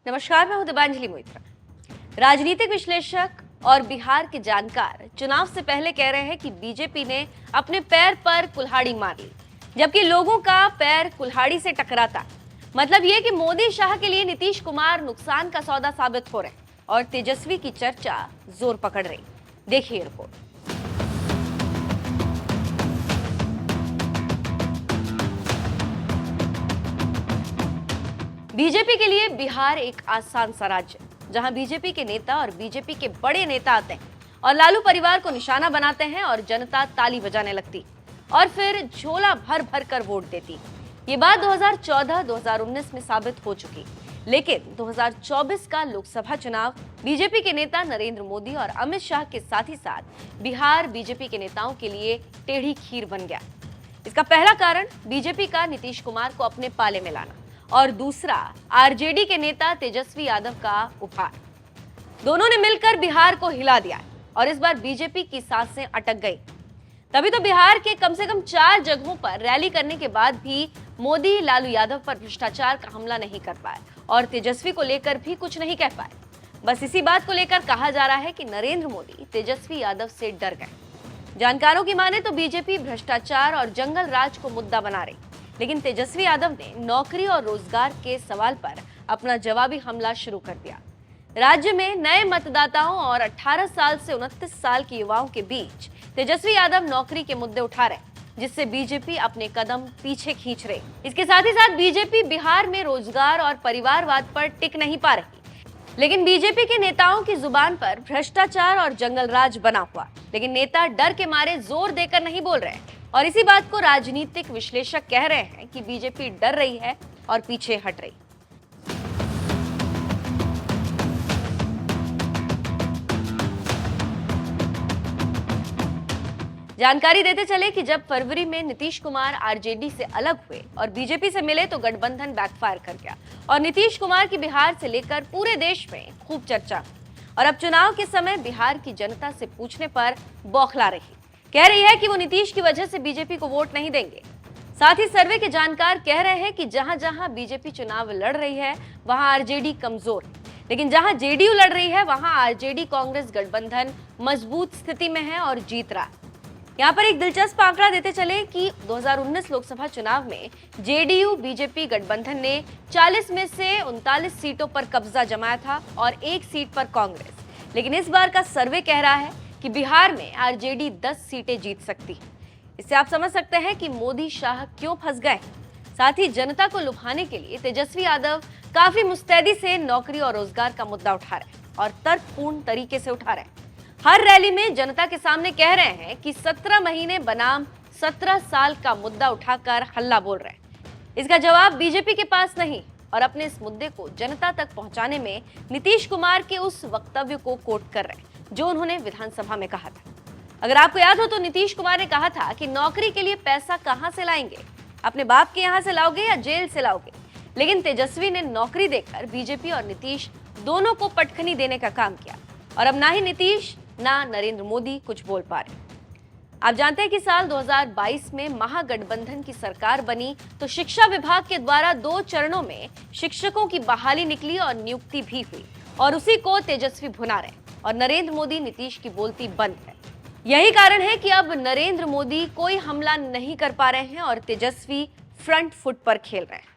नमस्कार, मैं हूं दिबांजलि मोइत्रा। राजनीतिक विश्लेषक और बिहार के जानकार चुनाव से पहले कह रहे हैं कि बीजेपी ने अपने पैर पर कुल्हाड़ी मार ली, जबकि लोगों का पैर कुल्हाड़ी से टकराता। मतलब ये कि मोदी शाह के लिए नीतीश कुमार नुकसान का सौदा साबित हो रहे और तेजस्वी की चर्चा जोर पकड़ रही। देखिए रिपोर्ट। बीजेपी के लिए बिहार एक आसान सा राज्य, जहां बीजेपी के नेता और बीजेपी के बड़े नेता आते हैं और लालू परिवार को निशाना बनाते हैं और जनता ताली बजाने लगती और फिर झोला भर भर कर वोट देती। ये बात 2014-2019 में साबित हो चुकी, लेकिन 2024 का लोकसभा चुनाव बीजेपी के नेता नरेंद्र मोदी और अमित शाह के साथ ही साथ बिहार बीजेपी के नेताओं के लिए टेढ़ी खीर बन गया। इसका पहला कारण बीजेपी का नीतीश कुमार को अपने पाले में लाना और दूसरा आरजेडी के नेता तेजस्वी यादव का उपहार। दोनों ने मिलकर बिहार को हिला दिया और इस बार बीजेपी की सांसें अटक गई। तभी तो बिहार के कम से कम 4 जगहों पर रैली करने के बाद भी मोदी लालू यादव पर भ्रष्टाचार का हमला नहीं कर पाए और तेजस्वी को लेकर भी कुछ नहीं कह पाए। बस इसी बात को लेकर कहा जा रहा है कि नरेंद्र मोदी तेजस्वी यादव से डर गए। जानकारों की माने तो बीजेपी भ्रष्टाचार और जंगल राज को मुद्दा बना रही, लेकिन तेजस्वी यादव ने नौकरी और रोजगार के सवाल पर अपना जवाबी हमला शुरू कर दिया। राज्य में नए मतदाताओं और 18 साल से 29 साल के युवाओं के बीच तेजस्वी यादव नौकरी के मुद्दे उठा रहे, जिससे बीजेपी अपने कदम पीछे खींच रही। इसके साथ ही साथ बीजेपी बिहार में रोजगार और परिवारवाद पर टिक नहीं पा रही, लेकिन बीजेपी के नेताओं की जुबान पर भ्रष्टाचार और जंगल राज बना हुआ, लेकिन नेता डर के मारे जोर देकर नहीं बोल रहे और इसी बात को राजनीतिक विश्लेषक कह रहे हैं कि बीजेपी डर रही है और पीछे हट रही। जानकारी देते चले कि जब फरवरी में नीतीश कुमार आरजेडी से अलग हुए और बीजेपी से मिले तो गठबंधन बैकफायर कर गया और नीतीश कुमार की बिहार से लेकर पूरे देश में खूब चर्चा। और अब चुनाव के समय बिहार की जनता से पूछने पर बौखला रही, कह रही है कि वो नीतीश की वजह से बीजेपी को वोट नहीं देंगे। साथ ही सर्वे के जानकार कह रहे हैं कि जहां जहां बीजेपी चुनाव लड़ रही है वहां आरजेडी कमजोर, लेकिन जहां जेडीयू लड़ रही है वहां आरजेडी कांग्रेस गठबंधन मजबूत स्थिति में है और जीत रहा है। यहाँ पर एक दिलचस्प आंकड़ा देते चले कि 2019 लोकसभा चुनाव में जेडीयू बीजेपी गठबंधन ने 40 में से 39 सीटों पर कब्जा जमाया था और 1 सीट पर कांग्रेस। लेकिन इस बार का सर्वे कह रहा है कि बिहार में आरजेडी 10 सीटें जीत सकती है। इससे आप समझ सकते हैं कि मोदी शाह क्यों फंस गए। साथ ही जनता को लुभाने के लिए तेजस्वी यादव काफी मुस्तैदी से नौकरी और रोजगार का मुद्दा उठा रहे हैं और तर्कपूर्ण तरीके से उठा रहे हैं। हर रैली में जनता के सामने कह रहे हैं कि 17 महीने बनाम 17 साल का मुद्दा उठाकर हल्ला बोल रहे हैं। इसका जवाब बीजेपी के पास नहीं और अपने इस मुद्दे को जनता तक पहुंचाने में नीतीश कुमार के उस वक्तव्य को कोट कर रहे हैं जो उन्होंने विधानसभा में कहा था। अगर आपको याद हो तो नीतीश कुमार ने कहा था कि नौकरी के लिए पैसा कहां से लाएंगे, अपने बाप के यहां से लाओगे या जेल से लाओगे। लेकिन तेजस्वी ने नौकरी देकर बीजेपी और नीतीश दोनों को पटखनी देने का काम किया और अब ना ही नीतीश ना नरेंद्र मोदी कुछ बोल पा रहे। आप जानते हैं कि साल 2022 में महागठबंधन की सरकार बनी तो शिक्षा विभाग के द्वारा 2 चरणों में शिक्षकों की बहाली निकली और नियुक्ति भी हुई और उसी को तेजस्वी भुना रहे और नरेंद्र मोदी नीतीश की बोलती बंद है। यही कारण है कि अब नरेंद्र मोदी कोई हमला नहीं कर पा रहे हैं और तेजस्वी फ्रंट फुट पर खेल रहे हैं।